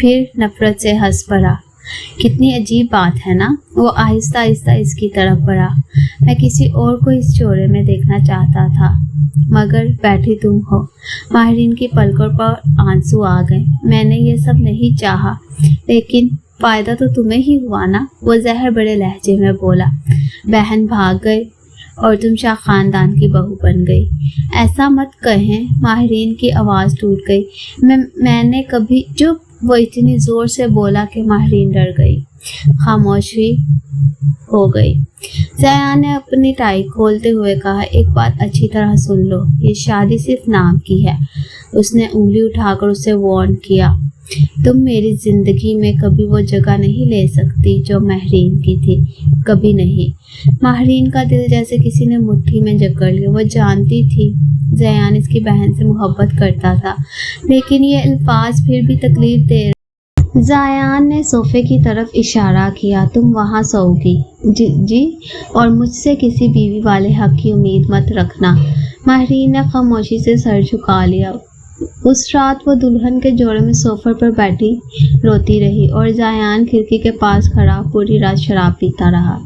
پھر نفرت سے ہنس پڑا۔ کتنی عجیب بات ہے نا؟ وہ آہستہ آہستہ اس کی طرف بڑھا۔ میں کسی اور کو اس جوڑے میں دیکھنا چاہتا تھا، مگر بیٹھی تم ہو۔ ماہرین کی پلکوں پر آنسو آ گئے۔ میں نے یہ سب نہیں چاہا، لیکن فائدہ تو تمہیں ہی ہوا نا، وہ زہر بڑے لہجے میں بولا۔ بہن بھاگ گئے اور تم شاہ خاندان کی بہو بن گئی۔ ایسا مت کہیں، ماہرین کی آواز ٹوٹ گئی۔ میں نے کبھی چپ، وہ اتنی زور سے بولا کہ ماہرین ڈر گئی۔ خاموشی ہو گئی۔ زیان نے اپنی ٹائی کھولتے ہوئے کہا، ایک بات اچھی طرح سن لو، یہ شادی صرف نام کی ہے۔ اس نے انگلی اٹھا کر اسے وارن کیا، تم میری زندگی میں کبھی وہ جگہ نہیں لے سکتی جو ماہرین کی تھی، کبھی نہیں۔ ماہرین کا دل جیسے کسی نے مٹھی میں جکڑ لیا۔ وہ جانتی تھی زیان اس کی بہن سے محبت کرتا تھا، لیکن یہ الفاظ پھر بھی تکلیف دے رہے۔ زیان نے صوفے کی طرف اشارہ کیا، تم وہاں سو گی؟ جی، اور مجھ سے کسی بیوی والے حق کی امید مت رکھنا۔ ماہرین نے خاموشی سے سر جھکا لیا۔ اس رات وہ دلہن کے جوڑے میں صوفے پر بیٹھی روتی رہی اور زیان کھڑکی کے پاس کھڑا پوری رات شراب پیتا رہا۔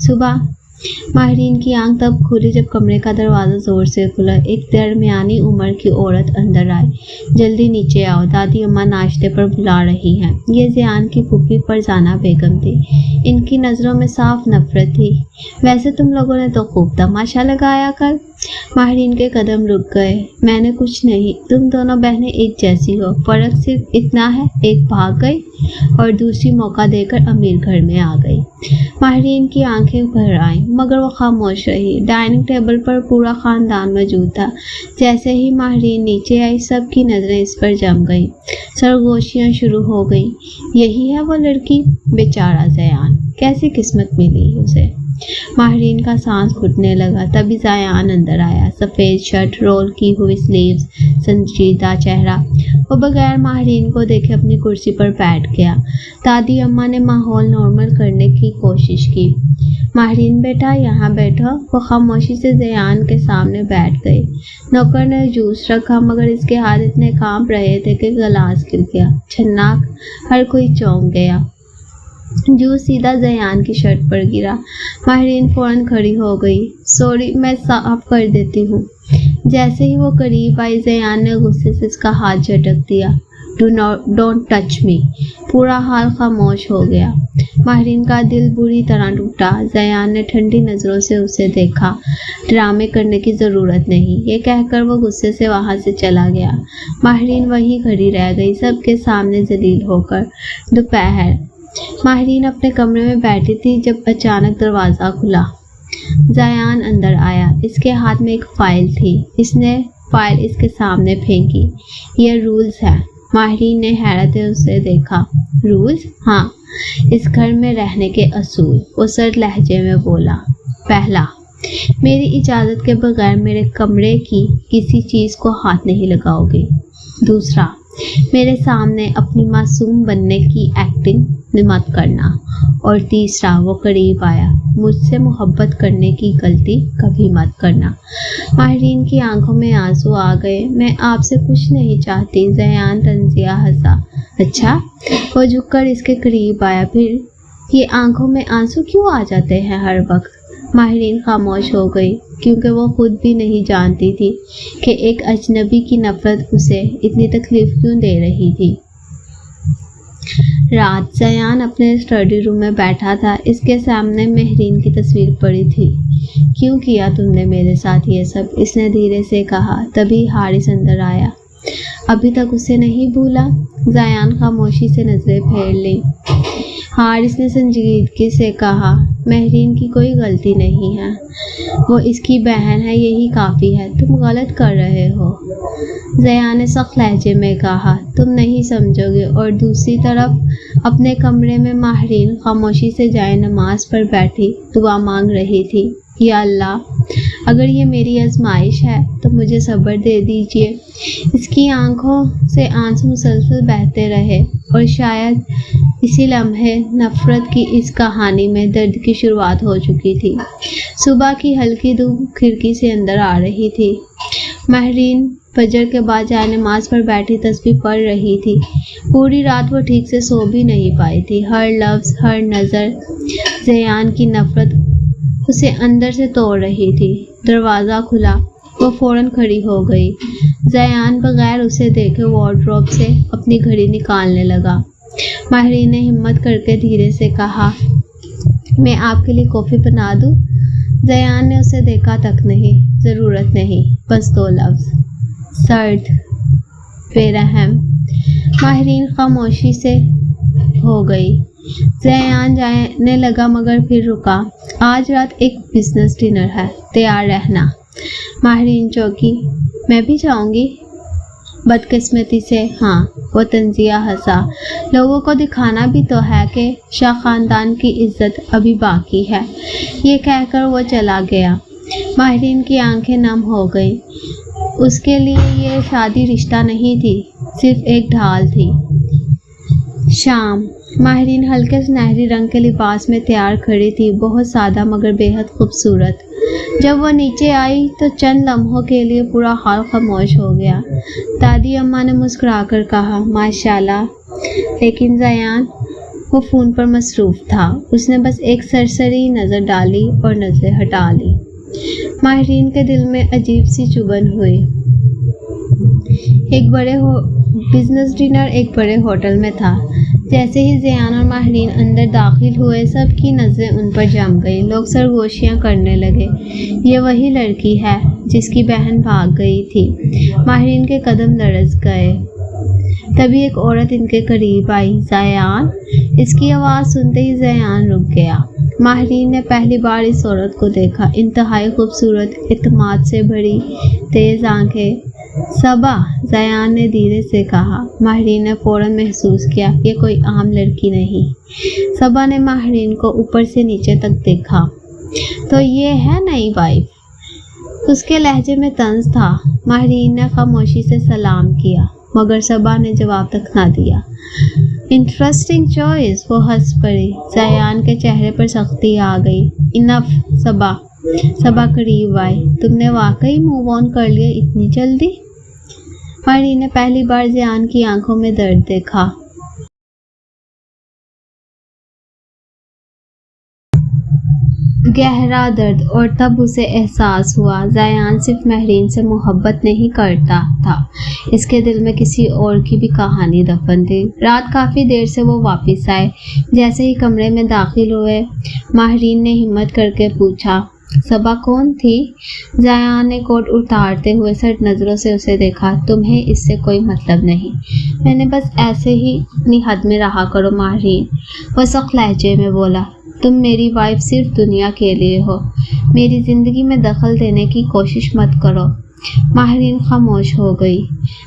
صبح ماہرین کی آنکھ تب کھلی جب کمرے کا دروازہ زور سے کھلا۔ ایک درمیانی عمر کی عورت اندر آئی۔ جلدی نیچے آؤ، دادی اماں ناشتے پر بلا رہی ہیں۔ یہ زیان کی پھوپھی فرزانہ بیگم تھی۔ ان کی نظروں میں صاف نفرت تھی۔ ویسے تم لوگوں نے تو خوب تماشا لگایا کل۔ ماہرین کے قدم رک گئے۔ میں نے کچھ نہیں، تم دونوں بہنیں ایک جیسی ہو، فرق صرف اتنا ہے ایک بھاگ گئی اور دوسری موقع دے کر امیر گھر میں آ گئی۔ ماہرین کی آنکھیں بھر آئیں، مگر وہ خاموش رہی۔ ڈائننگ ٹیبل پر پورا خاندان موجود تھا۔ جیسے ہی ماہرین نیچے آئی، سب کی نظریں اس پر جم گئیں۔ سرگوشیاں شروع ہو گئیں۔ یہی ہے وہ لڑکی، بیچارہ زیان، کیسی قسمت ملی اسے۔ ماہرین کا سانس گھٹنے لگا۔ تبھی زیان اندر آیا، سفید شرٹ، رول کی ہوئی سلیوز، سنجیدہ چہرہ۔ وہ بغیر ماہرین کو دیکھے اپنی کرسی پر بیٹھ گیا۔ دادی اماں نے ماحول نارمل کرنے کی کوشش کی۔ ماہرین بیٹا یہاں بیٹھو۔ وہ خاموشی سے زیان کے سامنے بیٹھ گئی۔ نوکر نے جوس رکھا، مگر اس کے ہاتھ اتنے کانپ رہے تھے کہ گلاس گر گیا۔ چھناک، ہر کوئی چونک گیا۔ جوس سیدھا زیان کی شرٹ پر گرا۔ ماہرین فوراً کھڑی ہو گئی۔ سوری، میں صاف کر دیتی ہوں۔ جیسے ہی وہ قریب آئی، زیان نے غصے سے اس کا ہاتھ جھٹک دیا۔ Don't touch me. پورا حال خاموش ہو گیا۔ ماہرین کا دل بری طرح ٹوٹا۔ زیان نے ٹھنڈی نظروں سے اسے دیکھا۔ ڈرامے کرنے کی ضرورت نہیں، یہ کہہ کر وہ غصے سے وہاں سے چلا گیا۔ ماہرین وہیں کھڑی رہ گئی، سب کے سامنے ذلیل ہو کر۔ دوپہر ماہرین اپنے کمرے میں بیٹھی تھی جب اچانک دروازہ کھلا۔ زیان اندر آیا۔ اس کے ہاتھ میں ایک فائل تھی۔ اس نے فائل اس کے سامنے پھینکی۔ یہ رولز ہے۔ ماہرین نے حیرت سے اسے دیکھا۔ رولز؟ ہاں، اس گھر میں رہنے کے اصول، وہ سرد لہجے میں بولا۔ پہلا، میری اجازت کے بغیر میرے کمرے کی کسی چیز کو ہاتھ نہیں لگاؤ گے۔ دوسرا، میرے سامنے اپنی معصوم بننے کی ایکٹنگ مت کرنا۔ اور تیسرا، وہ قریب آیا، مجھ سے محبت کرنے کی غلطی کبھی مت کرنا۔ ماہرین کی آنکھوں میں آنسو آ گئے۔ میں آپ سے کچھ نہیں چاہتی۔ زیان طنزیہ ہنسا۔ اچھا؟ وہ جھک کر اس کے قریب آیا۔ پھر یہ آنکھوں میں آنسو کیوں آ جاتے ہیں ہر وقت؟ ماہرین خاموش ہو گئی، کیونکہ وہ خود بھی نہیں جانتی تھی کہ ایک اجنبی کی نفرت اسے اتنی تکلیف کیوں دے رہی تھی۔ رات زیان اپنے اسٹڈی روم میں بیٹھا تھا۔ اس کے سامنے ماہرین کی تصویر پڑی تھی۔ کیوں کیا تم نے میرے ساتھ یہ سب؟ اس نے دھیرے سے کہا۔ تبھی حارث اندر آیا۔ ابھی تک اسے نہیں بھولا؟ زیان خاموشی سے نظریں پھیر لی۔ حارث نے سنجیدگی سے کہا، ماہرین کی کوئی غلطی نہیں ہے، وہ اس کی بہن ہے، یہی کافی ہے، تم غلط کر رہے ہو۔ زیان نے سخت لہجے میں کہا، تم نہیں سمجھو گے۔ اور دوسری طرف اپنے کمرے میں ماہرین خاموشی سے جائے نماز پر بیٹھی دعا مانگ رہی تھی۔ یا اللہ، اگر یہ میری آزمائش ہے تو مجھے صبر دے دیجیے۔ اس کی آنکھوں سے آنسو مسلسل بہتے رہے اور شاید اسی لمحے نفرت کی اس کہانی میں درد کی شروعات ہو چکی تھی۔ صبح کی ہلکی دھوپ کھڑکی سے اندر آ رہی تھی۔ ماہرین فجر کے بعد جائے نماز پر بیٹھی تسبیح پڑھ رہی تھی۔ پوری رات وہ ٹھیک سے سو بھی نہیں پائی تھی۔ ہر لفظ، ہر نظر زیان کی نفرت اسے اندر سے توڑ رہی تھی۔ دروازہ کھلا، وہ فوراً کھڑی ہو گئی۔ زیان بغیر اسے دیکھے وارڈروب سے اپنی گھڑی نکالنے لگا۔ ماہرین نے ہمت کر کے دھیرے سے کہا، میں آپ کے لیے کافی بنا دوں؟ زیان نے اسے دیکھا تک نہیں۔ ضرورت نہیں، بس 2 لفظ۔ سرد، بے رحم۔ ماہرین خاموشی سے ہو گئی۔ زیان جانے لگا مگر پھر رکا۔ آج رات ایک بزنس ڈنر ہے، تیار رہنا۔ ماہرین چونکی۔ میں بھی جاؤں گی؟ بدقسمتی سے ہاں، وہ طنزیہ ہنسا۔ لوگوں کو دکھانا بھی تو ہے کہ شاہ خاندان کی عزت ابھی باقی ہے۔ یہ کہہ کر وہ چلا گیا۔ ماہرین کی آنکھیں نم ہو گئیں۔ اس کے لیے یہ شادی رشتہ نہیں تھی، صرف ایک ڈھال تھی۔ شام۔ ماہرین ہلکے سنہری رنگ کے لباس میں تیار کھڑی تھی، بہت سادہ مگر بے حد خوبصورت۔ جب وہ نیچے آئی تو چند لمحوں کے لیے پورا ہال خاموش ہو گیا۔ دادی اماں نے مسکرا کر کہا، ماشاءاللہ، لیکن زیان وہ فون پر مصروف تھا۔ اس نے بس ایک سرسری نظر ڈالی اور نظریں ہٹا لی۔ ماہرین کے دل میں عجیب سی چبھن ہوئی۔ بزنس ڈنر ایک بڑے ہوٹل میں تھا۔ جیسے ہی زیان اور ماہرین اندر داخل ہوئے، سب کی نظریں ان پر جم گئی۔ لوگ سرگوشیاں کرنے لگے، یہ وہی لڑکی ہے جس کی بہن بھاگ گئی تھی۔ ماہرین کے قدم لرز گئے۔ تبھی ایک عورت ان کے قریب آئی۔ زیان! اس کی آواز سنتے ہی زیان رک گیا۔ ماہرین نے پہلی بار اس عورت کو دیکھا، انتہائی خوبصورت، اعتماد سے بھری تیز آنکھیں۔ صبا! زیان نے دھیرے سے کہا۔ ماہرین نے فوراً محسوس کیا یہ کوئی عام لڑکی نہیں۔ صبا نے ماہرین کو اوپر سے نیچے تک دیکھا۔ تو یہ ہے نئی وائف؟ اس کے لہجے میں طنز تھا۔ ماہرین نے خاموشی سے سلام کیا مگر صبا نے جواب تک نہ دیا۔ انٹرسٹنگ چوائس، وہ ہنس پڑی۔ زیان کے چہرے پر سختی آ گئی۔ انف صبا۔ صبا قریب آئی۔ تم نے واقعی موو آن کر لیا اتنی جلدی؟ ماہرین نے پہلی بار زیان کی آنکھوں میں درد دیکھا۔ گہرا درد، اور تب اسے احساس ہوا زیان صرف ماہرین سے محبت نہیں کرتا تھا، اس کے دل میں کسی اور کی بھی کہانی دفن تھی۔ رات کافی دیر سے وہ واپس آئے۔ جیسے ہی کمرے میں داخل ہوئے، ماہرین نے ہمت کر کے پوچھا، صبا کون تھی؟ زیان نے کوٹ اتارتے ہوئے سرد نظروں سے اسے دیکھا۔ تمہیں اس سے کوئی مطلب نہیں، میں نے بس ایسے ہی اپنی حد میں رہا کرو ماہرین، وہ سخت لہجے میں بولا۔ تم میری وائف صرف دنیا کے لیے ہو، میری زندگی میں دخل دینے کی کوشش مت کرو۔ ماہرین خاموش ہو گئی۔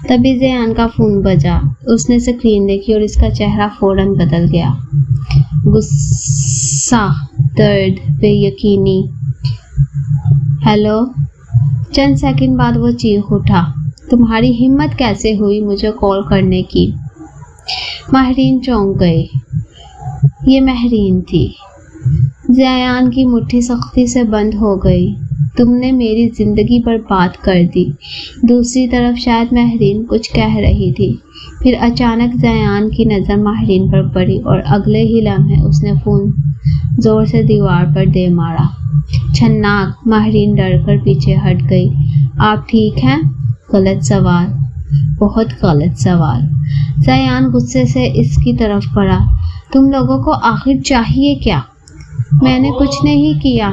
تبھی زیان کا فون بجا۔ اس نے اسکرین دیکھی اور اس کا چہرہ فوراً بدل گیا۔ غصہ، درد، بے یقینی۔ ہیلو؟ چند سیکنڈ بعد وہ چیخ اٹھا، تمہاری ہمت کیسے ہوئی مجھے کال کرنے کی؟ ماہرین چونک گئی۔ یہ ماہرین تھی۔ زیان کی مٹھی سختی سے بند ہو گئی۔ تم نے میری زندگی برباد کر دی۔ دوسری طرف شاید ماہرین کچھ کہہ رہی تھی، پھر اچانک زیان کی نظر ماہرین پر پڑی اور اگلے ہی لمحے اس نے فون زور سے دیوار پر دے مارا۔ چھناک! ماہرین ڈر کر پیچھے ہٹ گئی۔ آپ ٹھیک ہیں؟ غلط سوال، بہت غلط سوال۔ زیان غصے سے اس کی طرف پڑا۔ تم لوگوں کو آخر چاہیے کیا؟ میں نے کچھ نہیں کیا۔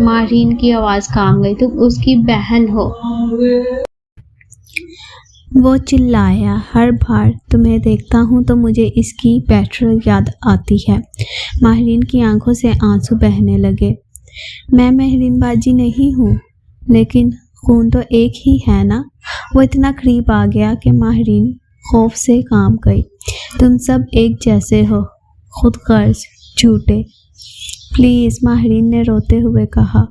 ماہرین کی آواز کام گئی۔ تم اس کی بہن ہو۔ وہ چلایا۔ ہر بار تمہیں دیکھتا ہوں تو مجھے اس کی بیٹرل یاد آتی ہے۔ ماہرین کی آنکھوں سے آنسو بہنے لگے۔ میں ماہرین باجی نہیں ہوں، لیکن خون تو ایک ہی ہے نا؟ وہ اتنا قریب آ گیا کہ ماہرین خوف سے کانپ گئی۔ تم سب ایک جیسے ہو، خود غرض، جھوٹے۔ پلیز، ماہرین نے روتے ہوئے کہا،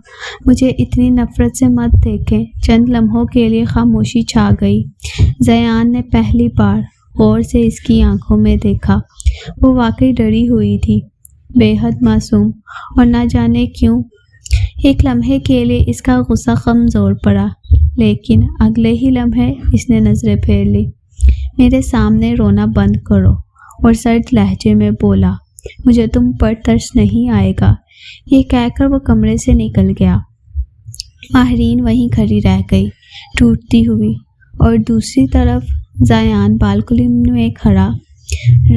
مجھے اتنی نفرت سے مت دیکھیں۔ چند لمحوں کے لیے خاموشی چھا گئی۔ زیان نے پہلی بار غور سے اس کی آنکھوں میں دیکھا۔ وہ واقعی ڈری ہوئی تھی، بے حد معصوم، اور نہ جانے کیوں ایک لمحے کے لیے اس کا غصہ کمزور پڑا، لیکن اگلے ہی لمحے اس نے نظریں پھیر لی۔ میرے سامنے رونا بند کرو، اور سرد لہجے میں بولا، مجھے تم پر ترس نہیں آئے گا۔ یہ کہہ کر وہ کمرے سے نکل گیا۔ ماہرین وہیں کھڑی رہ گئی ٹوٹتی ہوئی، اور دوسری طرف زیان بالکنی میں کھڑا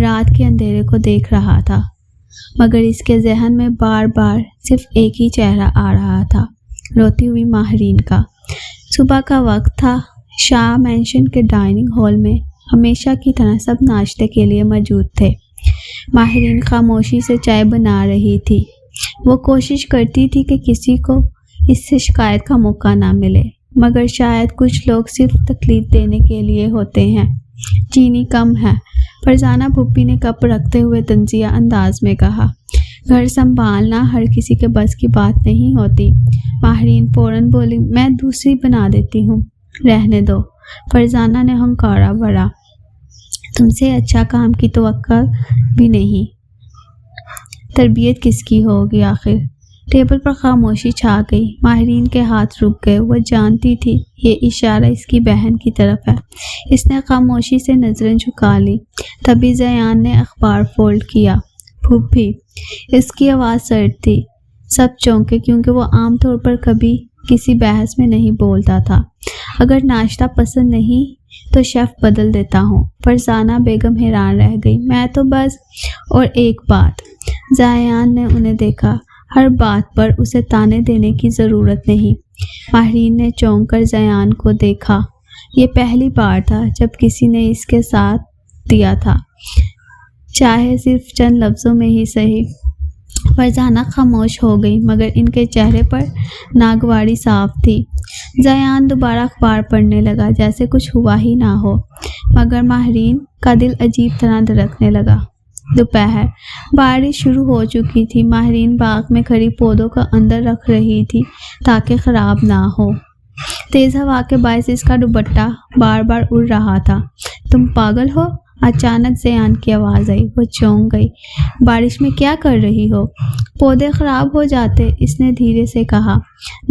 رات کے اندھیرے کو دیکھ رہا تھا، مگر اس کے ذہن میں بار بار صرف ایک ہی چہرہ آ رہا تھا، روتی ہوئی ماہرین کا۔ صبح کا وقت تھا۔ شاہ مینشن کے ڈائننگ ہال میں ہمیشہ کی طرح سب ناشتے کے لیے موجود تھے۔ ماہرین خاموشی سے چائے بنا رہی تھی۔ وہ کوشش کرتی تھی کہ کسی کو اس سے شکایت کا موقع نہ ملے، مگر شاید کچھ لوگ صرف تکلیف دینے کے لیے ہوتے ہیں۔ چینی کم ہے، فرزانہ پھوپھی نے کپ رکھتے ہوئے طنزیہ انداز میں کہا۔ گھر سنبھالنا ہر کسی کے بس کی بات نہیں ہوتی۔ ماہرین فوراً بولی، میں دوسری بنا دیتی ہوں۔ رہنے دو، فرزانہ نے ہنکارا بھرا، تم سے اچھا کام کی توقع بھی نہیں، تربیت کس کی ہوگی آخر۔ ٹیبل پر خاموشی چھا گئی۔ ماہرین کے ہاتھ رک گئے۔ وہ جانتی تھی یہ اشارہ اس کی بہن کی طرف ہے۔ اس نے خاموشی سے نظریں جھکا لی۔ تبھی زیان نے اخبار فولڈ کیا۔ پھوپھی، اس کی آواز سرد تھی۔ سب چونکے کیونکہ وہ عام طور پر کبھی کسی بحث میں نہیں بولتا تھا۔ اگر ناشتہ پسند نہیں تو شیف بدل دیتا ہوں۔ فرزانہ بیگم حیران رہ گئی۔ میں تو بس، اور ایک بات، زیان نے انہیں دیکھا، ہر بات پر اسے تانے دینے کی ضرورت نہیں۔ ماہرین نے چونک کر زیان کو دیکھا۔ یہ پہلی بار تھا جب کسی نے اس کے ساتھ دیا تھا، چاہے صرف چند لفظوں میں ہی صحیح۔ فرزانہ خاموش ہو گئی، مگر ان کے چہرے پر ناگواری صاف تھی۔ زیان دوبارہ اخبار پڑھنے لگا جیسے کچھ ہوا ہی نہ ہو، مگر ماہرین کا دل عجیب طرح دھڑکنے لگا۔ دوپہر، بارش شروع ہو چکی تھی۔ ماہرین باغ میں کھڑی پودوں کا اندر رکھ رہی تھی تاکہ خراب نہ ہو۔ تیز ہوا کے باعث اس کا دوپٹہ بار بار اڑ رہا تھا۔ تم پاگل ہو؟ اچانک زیان کی آواز آئی۔ وہ چونک گئی۔ بارش میں کیا کر رہی ہو؟ پودے خراب ہو جاتے، اس نے دھیرے سے کہا۔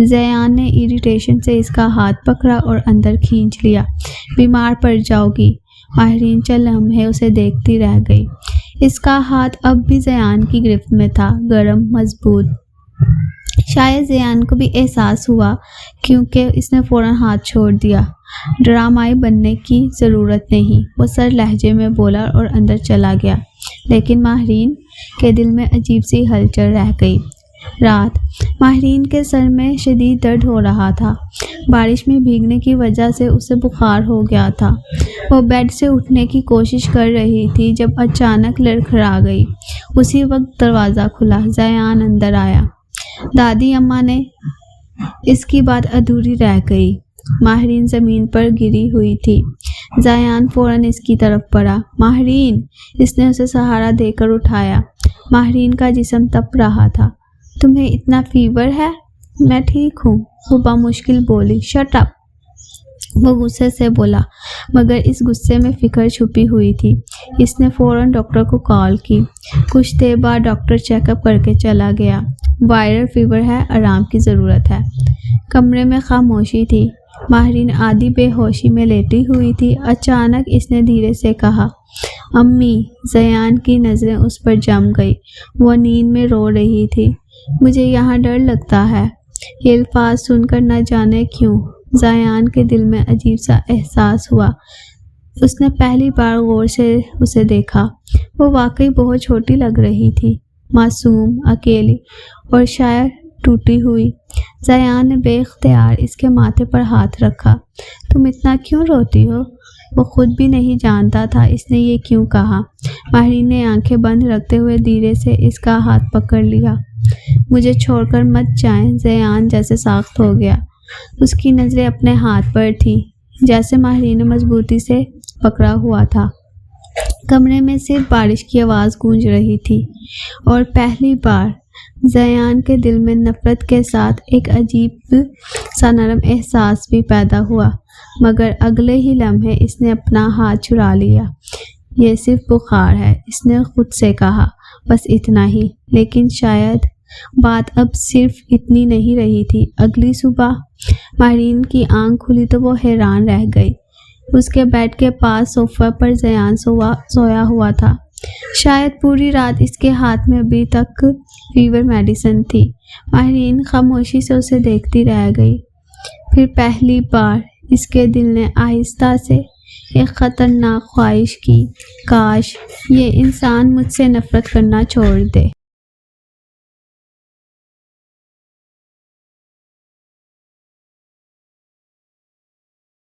زیان نے اریٹیشن سے اس کا ہاتھ پکڑا اور اندر کھینچ لیا۔ بیمار پڑ جاؤ گی۔ ماہرین چند لمحے اسے دیکھتی رہ گئی۔ اس کا ہاتھ اب بھی زیان کی گرفت میں تھا، گرم، مضبوط۔ شاید زیان کو بھی احساس ہوا کیونکہ اس نے فوراً ہاتھ چھوڑ دیا۔ ڈرامائی بننے کی ضرورت نہیں، وہ سر لہجے میں بولا اور اندر چلا گیا۔ لیکن ماہرین کے دل میں عجیب سی ہلچل رہ گئی۔ رات، ماہرین کے سر میں شدید درد ہو رہا تھا۔ بارش میں بھیگنے کی وجہ سے اسے بخار ہو گیا تھا۔ وہ بیڈ سے اٹھنے کی کوشش کر رہی تھی جب اچانک لڑکھڑا گئی۔ اسی وقت دروازہ کھلا۔ زیان اندر آیا۔ دادی اماں نے، اس کی بات ادھوری رہ گئی۔ ماہرین زمین پر گری ہوئی تھی۔ زیان فوراً اس کی طرف بڑھا۔ ماہرین، اس نے اسے سہارا دے کر اٹھایا۔ ماہرین کا جسم تپ رہا تھا۔ تمہیں اتنا فیور ہے؟ میں ٹھیک ہوں، وہ بامشکل بولی۔ شٹ اپ، وہ غصے سے بولا، مگر اس غصے میں فکر چھپی ہوئی تھی۔ اس نے فوراً ڈاکٹر کو کال کی۔ کچھ دیر بعد ڈاکٹر چیک اپ کر کے چلا گیا۔ وائرل فیور ہے، آرام کی ضرورت ہے۔ کمرے میں خاموشی تھی۔ ماہرین آدھی بے ہوشی میں لیٹی ہوئی تھی۔ اچانک اس نے دھیرے سے کہا، امی۔ زیان کی نظریں اس پر جم گئی۔ وہ نیند میں رو رہی تھی۔ مجھے یہاں ڈر لگتا ہے۔ یہ الفاظ سن کر نہ جانے کیوں زیان کے دل میں عجیب سا احساس ہوا۔ اس نے پہلی بار غور سے اسے دیکھا۔ وہ واقعی بہت چھوٹی لگ رہی تھی، معصوم، اکیلی اور شاید ٹوٹی ہوئی۔ زیان نے بے اختیار اس کے ماتھے پر ہاتھ رکھا۔ تم اتنا کیوں روتی ہو؟ وہ خود بھی نہیں جانتا تھا اس نے یہ کیوں کہا۔ ماہرین نے آنکھیں بند رکھتے ہوئے دھیرے سے اس کا ہاتھ پکڑ لیا۔ مجھے چھوڑ کر مت جائیں۔ زیان جیسے ساخت ہو گیا۔ اس کی نظریں اپنے ہاتھ پر تھیں جیسے ماہرین نے مضبوطی سے پکڑا ہوا تھا۔ کمرے میں صرف بارش کی آواز گونج رہی تھی، اور پہلی بار زیان کے دل میں نفرت کے ساتھ ایک عجیب سا نرم احساس بھی پیدا ہوا، مگر اگلے ہی لمحے اس نے اپنا ہاتھ چھڑا لیا۔ یہ صرف بخار ہے، اس نے خود سے کہا، بس اتنا ہی۔ لیکن شاید بات اب صرف اتنی نہیں رہی تھی۔ اگلی صبح ماہرین کی آنکھ کھلی تو وہ حیران رہ گئی۔ اس کے بیڈ کے پاس صوفہ پر زیان سویا ہوا تھا۔ شاید پوری رات اس کے ہاتھ میں ابھی تک فیور میڈیسن تھی۔ ماہرین خاموشی سے اسے دیکھتی رہ گئی۔ پھر پہلی بار اس کے دل نے آہستہ سے ایک خطرناک خواہش کی، کاش یہ انسان مجھ سے نفرت کرنا چھوڑ دے۔